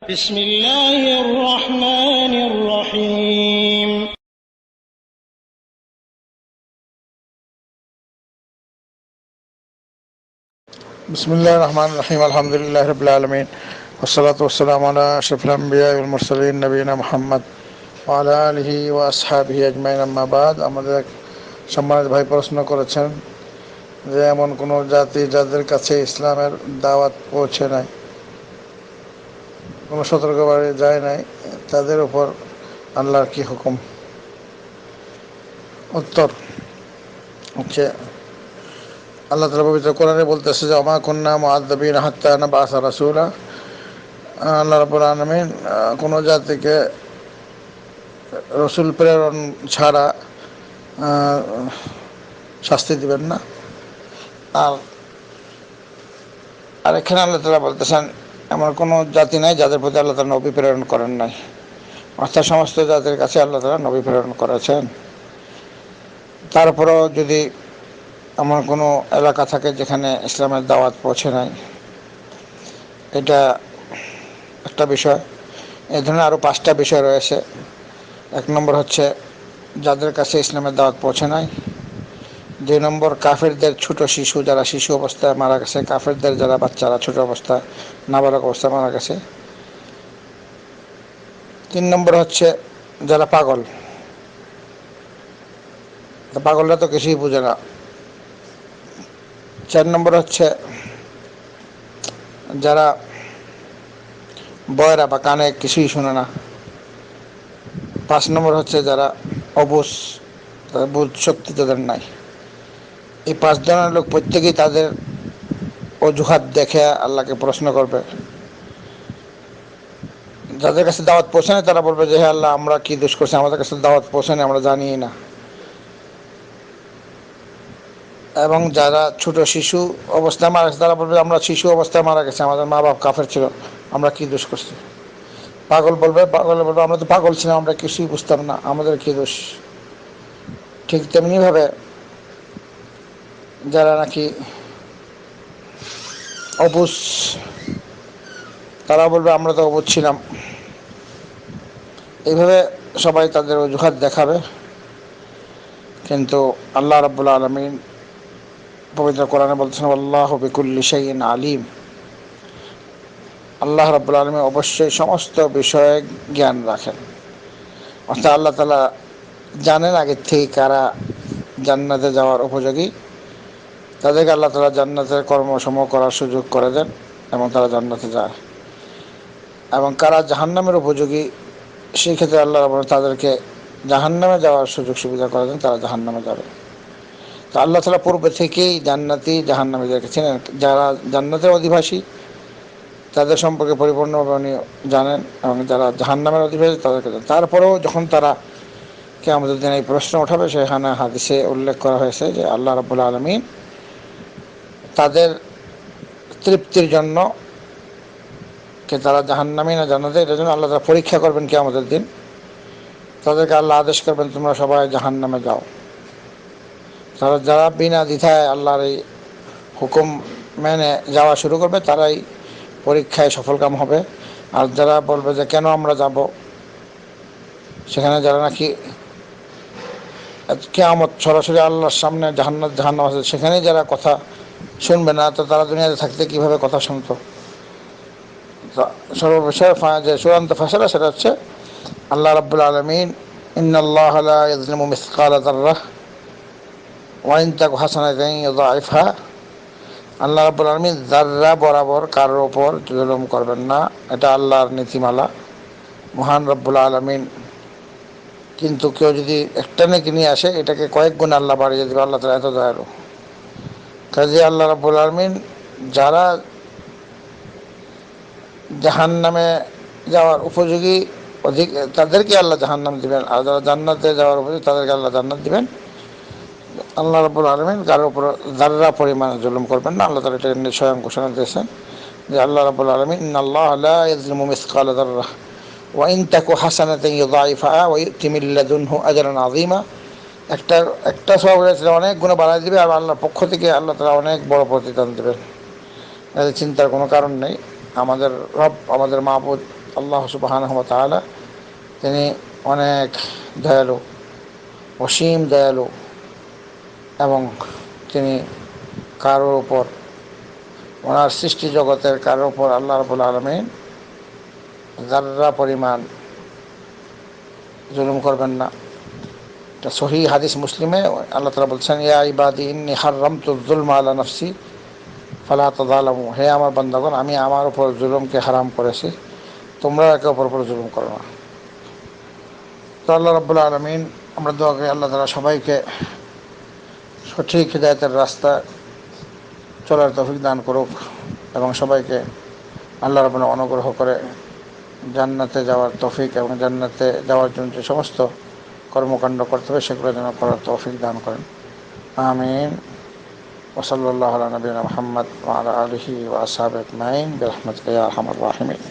بسم الله الرحمن الرحيم بسم الله الرحمن الرحيم الحمد لله رب العالمين والصلاة والسلام على أشرف الأنبياء والمرسلين نبينا محمد وعلى آله وأصحابه أجمعين أما بعد আমাদের এক সম্মানিত ভাই প্রশ্ন করেছেন যে এমন কোনো জাতি যাদের কাছে ইসলামের দাওয়াত পৌঁছে নাই, কোনো সতর্কবাণী যায় নাই, তাদের উপর আল্লাহর কি হুকুম? উত্তর হচ্ছে, আল্লাহ তাআলা পবিত্র কোরআনে বলতেছে যে ওমা কুন্না মুআযযাবিনা হাত্তা নাবআসা রাসূলা। আল্লাহ রাব্বুল আলামিন কোনো জাতিকে রসুল প্রেরণ ছাড়া শাস্তি দিবেন না। আর এখানে আল্লাহ তাআলা বলতেছেন এমন কোনো জাতি নাই যাদের প্রতি আল্লাহ তাআলা নবী প্রেরণ করেন নাই, অর্থাৎ সমস্ত জাতির কাছে আল্লাহ তাআলা নবী প্রেরণ করেছেন। তারপরেও যদি এমন কোনো এলাকা থাকে যেখানে ইসলামের দাওয়াত পৌঁছে নাই, এটা একটা বিষয়। এই ধরনের আরও 5টা বিষয় রয়েছে। 1 নম্বর হচ্ছে যাদের কাছে ইসলামের দাওয়াত পৌঁছে নাই। 2 নম্বর কাফেরদের ছোট শিশু, যারা শিশু অবস্থায় মারা গেছে, কাফেরদের যারা বাচ্চারা ছোট অবস্থায় নাবালক অবস্থায় মারা গেছে। 3 নম্বর হচ্ছে যারা পাগলরা তো কিছুই বুঝে না। 4 নম্বর হচ্ছে যারা বয়রা বা কানে কিছুই শুনে না। 5 নম্বর হচ্ছে যারা অবুঝ, বুঝ শক্তি তাদের নাই। এই 5 ধরনের লোক প্রত্যেকেই তাদের অজুহাত দেখে আল্লাহকে প্রশ্ন করবে। যাদের কাছে দাওয়াত পৌঁছে না তারা বলবে যে হে আল্লাহ, আমরা কি দোষ করছি, আমাদের কাছে দাওয়াত পৌঁছে না, আমরা জানিই না। এবং যারা ছোট শিশু অবস্থায় মারা গেছে তারা বলবে আমরা শিশু অবস্থায় মারা গেছে, আমাদের মা বাপ কাফের ছিল, আমরা কি দোষ করছি। পাগল বলবে আমরা তো পাগল ছিলাম, আমরা কিছুই বুঝতাম না, আমাদের কি দোষ। ঠিক তেমনিভাবে যারা নাকি অবুঝ, তারা বলবে আমরা তো অবুঝ ছিলাম। এইভাবে সবাই তাদের অজুহাত দেখাবে। কিন্তু আল্লাহ রাব্বুল আলামিন পবিত্র কোরআনে বলছেন আল্লাহু বিকুল্লি শাইইন আলিম। আল্লাহ রাব্বুল আলামিন অবশ্যই সমস্ত বিষয়ে জ্ঞান রাখেন। অর্থাৎ আল্লাহ তাআলা জানেন আগে থেকে কারা জান্নাতে যাওয়ার উপযোগী, তাদেরকে আল্লাহ তাআলা জান্নাতের কর্মসমূহ করার সুযোগ করে দেন এবং তারা জান্নাতে যায়। এবং কারা জাহান্নামের উপযোগী, সেই ক্ষেত্রে আল্লাহ রাব্বুল তাদেরকে জাহান্নামে যাওয়ার সুযোগ সুবিধা করে দেন, তারা জাহান্নামে যাবে। তো আল্লাহ তাআলা পূর্বে থেকেই জান্নাতি জাহান্নামীদেরকে চেনেন। যারা জান্নাতের অধিবাসী তাদের সম্পর্কে পরিপূর্ণভাবে উনি জানেন, এবং যারা জাহান্নামের অধিবাসী তাদেরকে জানেন। তারপরেও যখন তারা কিয়ামতের দিন এই প্রশ্ন উঠাবে, সেখানে হাদিসে উল্লেখ করা হয়েছে যে আল্লাহ রাব্বুল আলামিন তাদের তৃপ্তির জন্য কে তারা জাহান্নামী না জান্নাতে, এটার জন্য আল্লাহ তাআলা পরীক্ষা করবেন কিয়ামতের দিন। তাদেরকে আল্লাহ আদেশ করবেন তোমরা সবাই জাহান্নামে যাও। তারা যারা বিনা দ্বিধায় আল্লাহর এই হুকুম মেনে যাওয়া শুরু করবে তারাই পরীক্ষায় সফলকাম হবে। আর যারা বলবে যে কেন আমরা যাব, সেখানে যারা নাকি কিয়ামত সরাসরি আল্লাহর সামনে জাহান্নাম আছে, সেখানেই যারা কথা শুনবে না, তো তারা দুনিয়াতে থাকতে কিভাবে কথা শুনতো। সর্ববিষয়ে যে চূড়ান্ত ফয়সালা সেটা হচ্ছে আল্লাহ রাব্বুল আলামিন ইন্নাল্লাহা লা ইয়াযলিমু মিসকালা যাররাহ ওয়া ইন তাকু হাসানাতান ইউযাইফহা। আল্লাহ রাব্বুল আলামিন যাররা বরাবর কারোর ওপর জুলুম করবেন না, এটা আল্লাহর নীতিমালা, মহান রব্বুল আলামিন। কিন্তু কেউ যদি একটা নেকি নিয়ে আসে, এটাকে কয়েক গুণ আল্লাহ বাড়িয়ে দেবে। আল্লাহ তাআলা এত দয়ালু। কাজে আল্লাহ রাব্বুল আলামিন যারা জাহান্নামে যাওয়ার উপযোগী তাদেরকে আল্লাহ জাহান্নাম দিবেন, আর যারা জান্নাতে যাওয়ার উপযোগী তাদেরকে আল্লাহ জান্নাত দিবেন। আল্লাহ রাব্বুল আলামিন কারোর উপর যাররা পরিমাণে জুলুম করবেন না। আল্লাহ তাআলা এটা স্বয়ং ঘোষণা দিয়েছেন যে আল্লাহ রাব্বুল আলামিন ইন্নাল্লাহা লা ইয়াযলিমু মিসকালা যাররাহ ওয়া ইন তাকু হাসানাতান ইউযাইফহা ওয়া ইউতি মিন লাদুনহু আজরান আযীমা। একটা সওয়াব হয়েছে অনেক গুণ বাড়ায় দিবে, আর আল্লাহর পক্ষ থেকে আল্লাহ তাআলা অনেক বড় প্রতিদান দেবেন। এতে চিন্তার কোনো কারণ নেই। আমাদের রব, আমাদের মাবুদ আল্লাহ সুবহানাহু ওয়া তাআলা তিনি অনেক দয়ালু, অসীম দয়ালু, এবং তিনি কারোর উপর, ওনার সৃষ্টি জগতের কারোর উপর আল্লাহ রাব্বুল আলামিন যাররা পরিমাণ জুলুম করবেন না। এটা সহিহ হাদিস মুসলিমে আল্লাহ তাআলা বলছেন, ইয়া ইবাদি ইন্নী হাররামতু যুলমা আলা নাফসি ফালা তাযালামু, হে আমার বান্দাগণ, আমি আমার উপর জুলুমকে হারাম করেছি, তোমরা একে অপর উপর জুলুম করো না। তো আল্লাহ রাব্বুল আলামিন, আমরা দোয়া করি আল্লাহ তাআলা সবাইকে সঠিক হিদায়াতের রাস্তা চলার তৌফিক দান করুক এবং সবাইকে আল্লাহ রাব্বুল অনুগ্রহ করে জান্নাতে যাওয়ার তৌফিক এবং জান্নাতে যাওয়ার জন্য যে সমস্ত কর্মকাণ্ড করতে হবে সেগুলো যেন করার তৌফিক দান করেন। আমিন। ওয়া সাল্লাল্লাহু আলা নবিয়িনা মুহাম্মদ ওয়া আলা আলিহি ওয়া আসহাবিহি আজমাইন বিরহমাতিকা ইয়া আরহামার রাহিমিন।